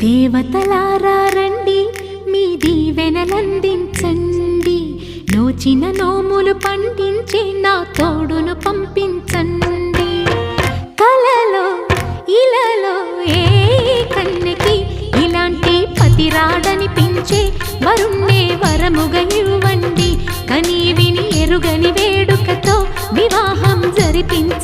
దేవతలారా రండి, మీ దీవెనలందించండి. నోచిన నోములు పండించే నా తోడును పంపించండి. కలలో ఇలలో ఏ కన్నెకి ఇలాంటి పతిరాడనిపించే వరుణ్ణే వరముగా ఇవ్వండి. కని విని ఎరుగని వేడుకతో వివాహం జరిపించండి.